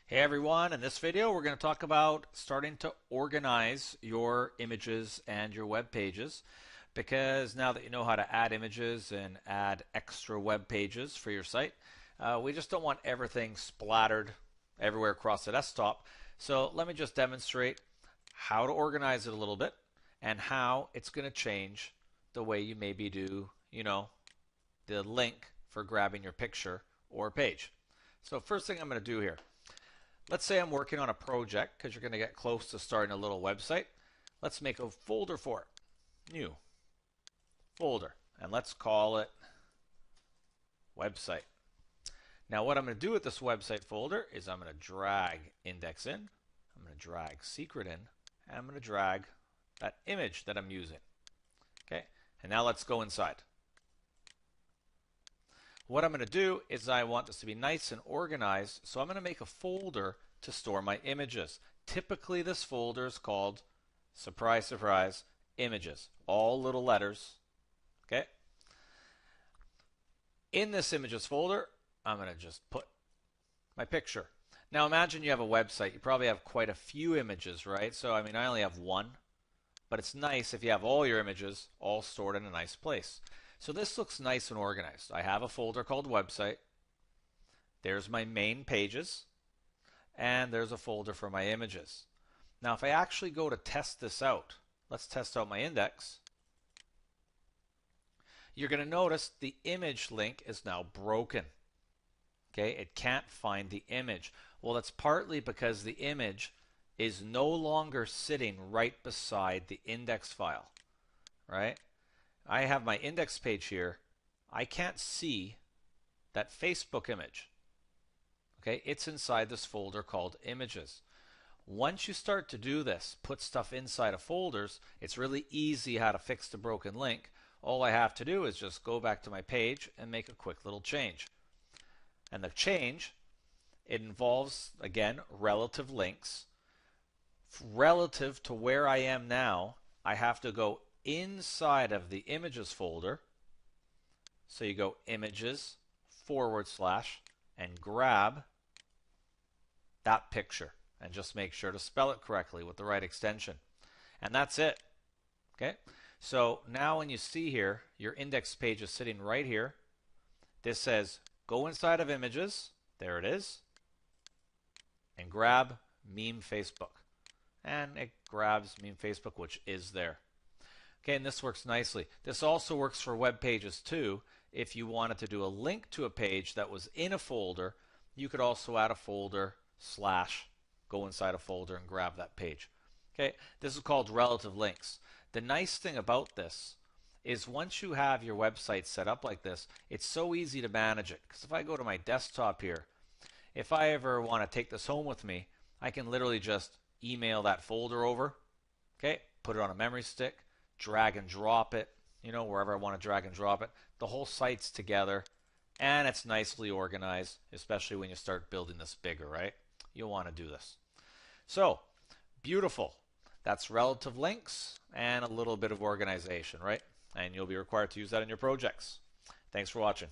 Hey everyone, in this video we're going to talk about starting to organize your images and your web pages, because now that you know how to add images and add extra web pages for your site, we just don't want everything splattered everywhere across the desktop. So let me just demonstrate how to organize it a little bit and how it's going to change the way you maybe do, the link for grabbing your picture or page. So first thing I'm going to do here, let's say I'm working on a project, because you're going to get close to starting a little website. Let's make a folder for it. New folder. And let's call it website. Now what I'm going to do with this website folder is I'm going to drag index in. I'm going to drag secret in. And I'm going to drag that image that I'm using. Okay. And now let's go inside. What I'm going to do is I want this to be nice and organized, so I'm going to make a folder to store my images. Typically this folder is called, surprise, surprise, images. All little letters. Okay. In this images folder, I'm going to just put my picture. Now imagine you have a website. You probably have quite a few images, right? So I only have one, but it's nice if you have all your images all stored in a nice place. So this looks nice and organized. I have a folder called website. There's my main pages. And there's a folder for my images. Now if I actually go to test this out, let's test out my index. You're going to notice the image link is now broken. Okay, it can't find the image. Well, that's partly because the image is no longer sitting right beside the index file, right? I have my index page here. I can't see that Facebook image. Okay, it's inside this folder called images. Once you start to do this, put stuff inside of folders, it's really easy how to fix the broken link. All I have to do is just go back to my page and make a quick little change. And the change, it involves, again, relative links. Relative to where I am now, I have to go inside of the images folder. So you go images / and grab that picture, and just make sure to spell it correctly with the right extension. And that's it. Okay, so now when you see here, your index page is sitting right here. This says go inside of images, there it is, and grab meme Facebook. And it grabs meme Facebook, which is there. Okay, and this works nicely. This also works for web pages too. If you wanted to do a link to a page that was in a folder, you could also add a folder / go inside a folder and grab that page. Okay, this is called relative links. The nice thing about this is once you have your website set up like this, it's so easy to manage it. Because if I go to my desktop here, if I ever want to take this home with me, I can literally just email that folder over, okay, put it on a memory stick, drag and drop it, wherever I want to drag and drop it. The whole site's together, and it's nicely organized, especially when you start building this bigger, right? You'll want to do this. So, beautiful. That's relative links and a little bit of organization, right? And you'll be required to use that in your projects. Thanks for watching.